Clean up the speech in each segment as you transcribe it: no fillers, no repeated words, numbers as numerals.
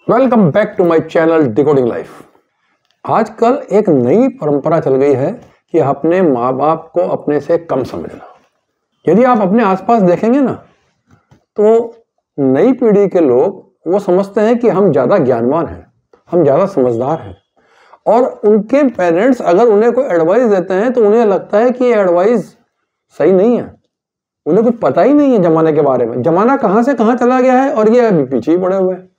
Welcome back to my channel decoding life. आजकल एक नई परंपरा चल गई है कि अपने माँ बाप को अपने से कम समझना। यदि आप अपने आसपास देखेंगे ना, तो नई पीढ़ी के लोग वो समझते हैं कि हम ज़्यादा ज्ञानवान हैं, हम ज़्यादा समझदार हैं, और उनके पेरेंट्स अगर उन्हें कोई एडवाइस देते हैं तो उन्हें लगता है कि ये एडवाइस सही नहीं है। उन्हें कुछ पता ही नहीं है ज़माने के बारे में, ज़माना कहाँ से कहाँ चला गया है और ये अभी पीछे ही पड़े हुए हैं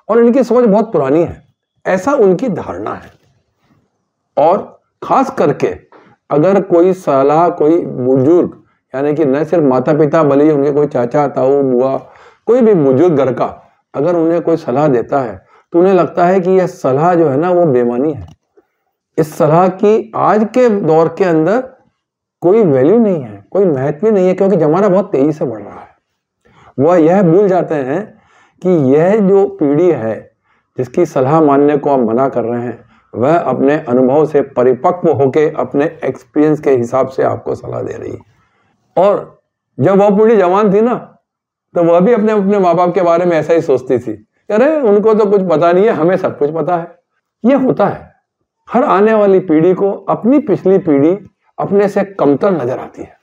और इनकी सोच बहुत पुरानी है, ऐसा उनकी धारणा है। और खास करके अगर कोई सलाह कोई बुजुर्ग, यानी कि न सिर्फ माता पिता बल्कि उनके कोई चाचा ताऊ बुआ, कोई भी बुजुर्ग घर का अगर उन्हें कोई सलाह देता है तो उन्हें लगता है कि यह सलाह जो है ना वो बेमानी है। इस सलाह की आज के दौर के अंदर कोई वैल्यू नहीं है, कोई महत्व नहीं है, क्योंकि ज़माना बहुत तेजी से बढ़ रहा है। वह यह भूल जाते हैं कि यह जो पीढ़ी है जिसकी सलाह मानने को आप मना कर रहे हैं, वह अपने अनुभव से परिपक्व होकर अपने एक्सपीरियंस के हिसाब से आपको सलाह दे रही है। और जब वह पीढ़ी जवान थी ना, तो वह भी अपने अपने माँ बाप के बारे में ऐसा ही सोचती थी, अरे उनको तो कुछ पता नहीं है, हमें सब कुछ पता है। यह होता है, हर आने वाली पीढ़ी को अपनी पिछली पीढ़ी अपने से कमतर नजर आती है।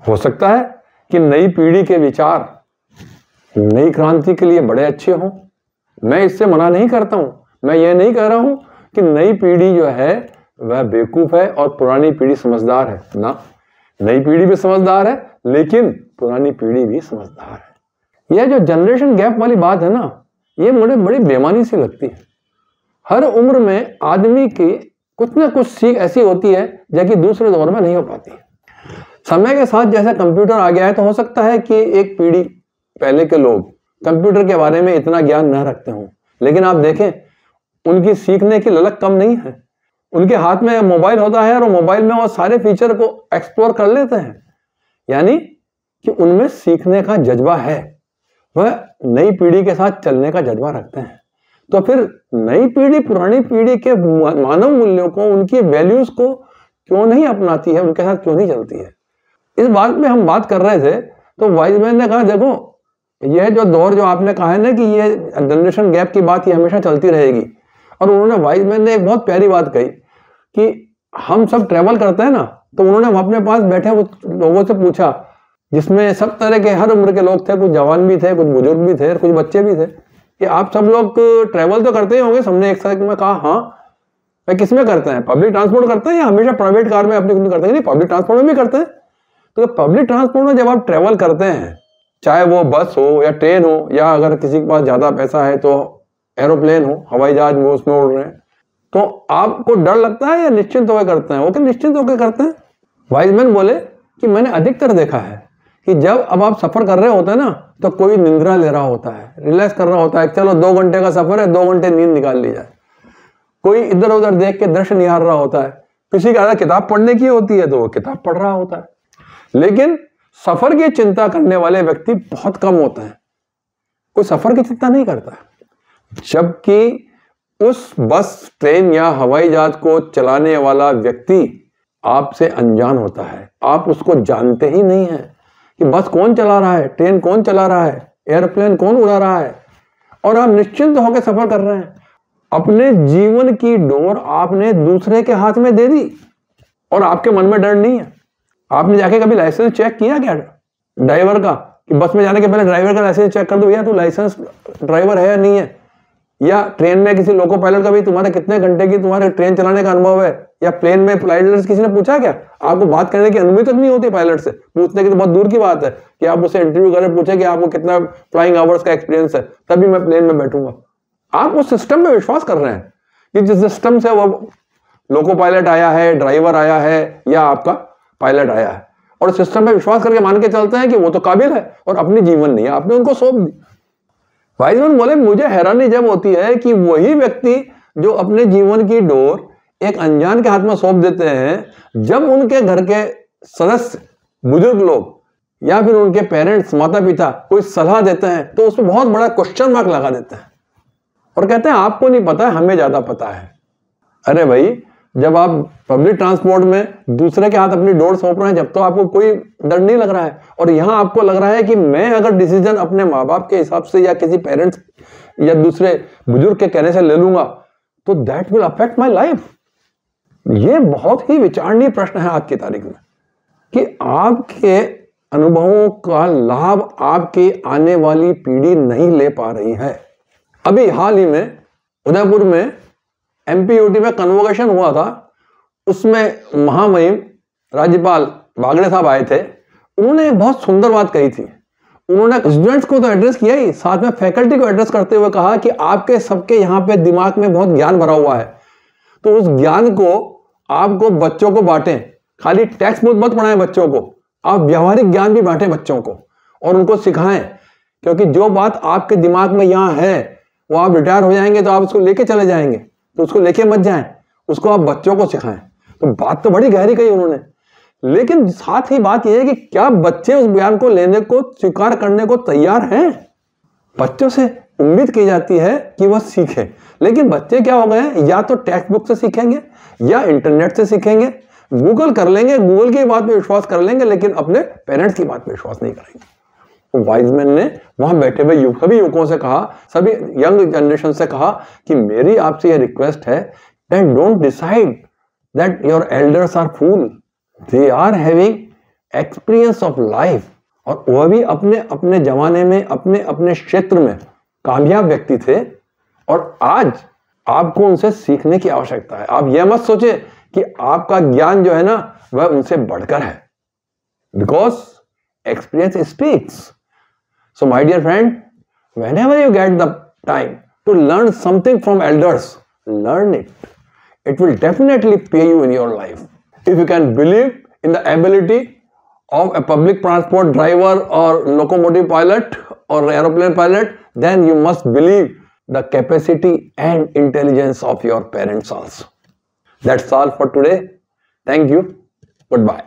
हो सकता है कि नई पीढ़ी के विचार नई क्रांति के लिए बड़े अच्छे हों, मैं इससे मना नहीं करता हूं। मैं ये नहीं कह रहा हूं कि नई पीढ़ी जो है वह बेवकूफ है और पुरानी पीढ़ी समझदार है ना। नई पीढ़ी भी समझदार है, लेकिन पुरानी पीढ़ी भी समझदार है। यह जो जनरेशन गैप वाली बात है ना, ये मुझे बड़ी बेमानी सी लगती है। हर उम्र में आदमी की कुछ ना कुछ सीख ऐसी होती है जो कि दूसरे दौर में नहीं हो पाती। समय के साथ जैसे कंप्यूटर आ गया है, तो हो सकता है कि एक पीढ़ी पहले के लोग कंप्यूटर के बारे में इतना ज्ञान न रखते हों, लेकिन आप देखें उनकी सीखने की ललक कम नहीं है। उनके हाथ में मोबाइल होता है और मोबाइल में वो सारे फीचर को एक्सप्लोर कर लेते हैं, यानी कि उनमें सीखने का जज्बा है। वह नई पीढ़ी के साथ चलने का जज्बा रखते हैं। तो फिर नई पीढ़ी पुरानी पीढ़ी के मानव मूल्यों को, उनकी वैल्यूज को क्यों नहीं अपनाती है, उनके साथ क्यों नहीं चलती है? इस बात में हम बात कर रहे थे तो वाइज मैन ने कहा, देखो यह जो दौर जो आपने कहा है ना कि ये जनरेशन गैप की बात ये हमेशा चलती रहेगी। और उन्होंने वाइज मैन ने एक बहुत प्यारी बात कही कि हम सब ट्रैवल करते हैं ना, तो उन्होंने अपने पास बैठे लोगों से पूछा, जिसमें सब तरह के हर उम्र के लोग थे, कुछ जवान भी थे, कुछ बुजुर्ग भी थे, कुछ बच्चे भी थे, कि आप सब लोग ट्रैवल तो करते ही होंगे। सबने एक साथ में कहा हाँ। मैं किस में करते हैं, पब्लिक ट्रांसपोर्ट करते हैं या हमेशा प्राइवेट कार में अपने करते हैं? नहीं, पब्लिक ट्रांसपोर्ट में भी करते हैं। तो पब्लिक ट्रांसपोर्ट में जब आप ट्रैवल करते हैं, चाहे वो बस हो या ट्रेन हो, या अगर किसी के पास ज्यादा पैसा है तो एरोप्लेन हो, हवाई जहाज में उसमें उड़ रहे हैं, तो आपको डर लगता है या निश्चिंत होकर करते हैं? वो क्या निश्चिंत होकर करते हैं? वाइजमैन बोले कि मैंने अधिकतर देखा है कि जब अब आप सफर कर रहे होते हैं ना, तो कोई निंद्रा ले रहा होता है, रिलैक्स कर रहा होता है, चलो 2 घंटे का सफर है, 2 घंटे नींद निकाल ली जाए। कोई इधर उधर देख के दृश्य निहार रहा होता है, किसी का किताब पढ़ने की होती है तो वो किताब पढ़ रहा होता है। लेकिन सफर की चिंता करने वाले व्यक्ति बहुत कम होते हैं। कोई सफर की चिंता नहीं करता, जबकि उस बस ट्रेन या हवाई जहाज को चलाने वाला व्यक्ति आपसे अनजान होता है। आप उसको जानते ही नहीं है कि बस कौन चला रहा है, ट्रेन कौन चला रहा है, एयरप्लेन कौन उड़ा रहा है, और आप निश्चिंत होकर सफर कर रहे हैं। अपने जीवन की डोर आपने दूसरे के हाथ में दे दी और आपके मन में डर नहीं है। आपने जाके कभी लाइसेंस चेक किया क्या ड्राइवर का, कि बस में जाने के पहले ड्राइवर का लाइसेंस चेक कर दो, भैया तू लाइसेंस ड्राइवर है या नहीं है? या ट्रेन में किसी लोको पायलट का भी तुम्हारे कितने घंटे की तुम्हारे ट्रेन चलाने का अनुभव है? या प्लेन में पायलट किसी ने पूछा क्या? आपको बात करने की अनुमति तक नहीं होती पायलट से, पूछने की तो बहुत दूर की बात है कि आप उससे इंटरव्यू करें, पूछे कि आपको कितना फ्लाइंग आवर्स का एक्सपीरियंस है, तभी मैं प्लेन में बैठूंगा। आप उस सिस्टम में विश्वास कर रहे हैं कि जिस सिस्टम से वो लोको पायलट आया है, ड्राइवर आया है या आपका पायलट आया है, और सिस्टम पे विश्वास करके मान के चलते हैं कि वो तो काबिल है, और अपनी जीवन नहीं है, आपने उनको सौंप दी। वाइजमैन बोले मुझे हैरानी जब होती है कि वही व्यक्ति जो अपने जीवन की डोर एक अनजान के हाथ में सौंप देते हैं, जब उनके घर के सदस्य बुजुर्ग लोग या फिर उनके पेरेंट्स माता पिता कोई सलाह देते हैं तो उसमें बहुत बड़ा क्वेश्चन मार्क लगा देते हैं और कहते हैं आपको नहीं पता है, हमें ज्यादा पता है। अरे भाई, जब आप पब्लिक ट्रांसपोर्ट में दूसरे के हाथ अपनी डोर सौंप रहे हैं, जब तो आपको कोई डर नहीं लग रहा है, और यहां आपको लग रहा है कि मैं अगर डिसीजन अपने माँ बाप के हिसाब से या किसी पेरेंट्स या दूसरे बुजुर्ग के कहने से ले लूंगा, तो that will affect my life. ये बहुत ही विचारणीय प्रश्न है आज की तारीख में कि आपके अनुभवों का लाभ आपकी आने वाली पीढ़ी नहीं ले पा रही है। अभी हाल ही में उदयपुर में MPUT में कन्वोकेशन हुआ था, उसमें महामहिम राज्यपाल बागड़े साहब आए थे। उन्होंने एक बहुत सुंदर बात कही थी। उन्होंने स्टूडेंट्स को तो एड्रेस किया ही, साथ में फैकल्टी को एड्रेस करते हुए कहा कि आपके सबके यहाँ पे दिमाग में बहुत ज्ञान भरा हुआ है, तो उस ज्ञान को आपको बच्चों को बांटें। खाली टेक्स्ट बुक मत पढ़ाएं बच्चों को, आप व्यवहारिक ज्ञान भी बांटें बच्चों को और उनको सिखाएं, क्योंकि जो बात आपके दिमाग में यहाँ है वो आप रिटायर हो जाएंगे तो आप उसको लेके चले जाएंगे, तो उसको लेके मत जाएं, उसको आप बच्चों को सिखाएं। तो बात तो बड़ी गहरी कही उन्होंने, लेकिन साथ ही बात यह है कि क्या बच्चे उस ज्ञान को लेने को स्वीकार करने को तैयार हैं? बच्चों से उम्मीद की जाती है कि वह सीखें, लेकिन बच्चे क्या हो गए हैं, या तो टेक्स्ट बुक से सीखेंगे या इंटरनेट से सीखेंगे, गूगल कर लेंगे, गूगल की बात पे विश्वास कर लेंगे, लेकिन अपने पेरेंट्स की बात पे विश्वास नहीं करेंगे। तो वाइजमैन ने वहां बैठे हुए सभी युवकों से कहा, सभी यंग जनरेशन से कहा कि मेरी आपसे यह रिक्वेस्ट है that don't decide that your elders are fool, they are having experience of life, और वह भी अपने अपने जमाने में अपने अपने क्षेत्र में कामयाब व्यक्ति थे, और आज आपको उनसे सीखने की आवश्यकता है। आप यह मत सोचे कि आपका ज्ञान जो है ना वह उनसे बढ़कर है, because experience speaks. So my dear friend, whenever you get the time to learn something from elders, learn it. It will definitely pay you in your life. If you can believe in the ability of a public transport driver or locomotive pilot or aeroplane pilot, then you must believe the capacity and intelligence of your parents also. That's all for today. Thank you. Goodbye.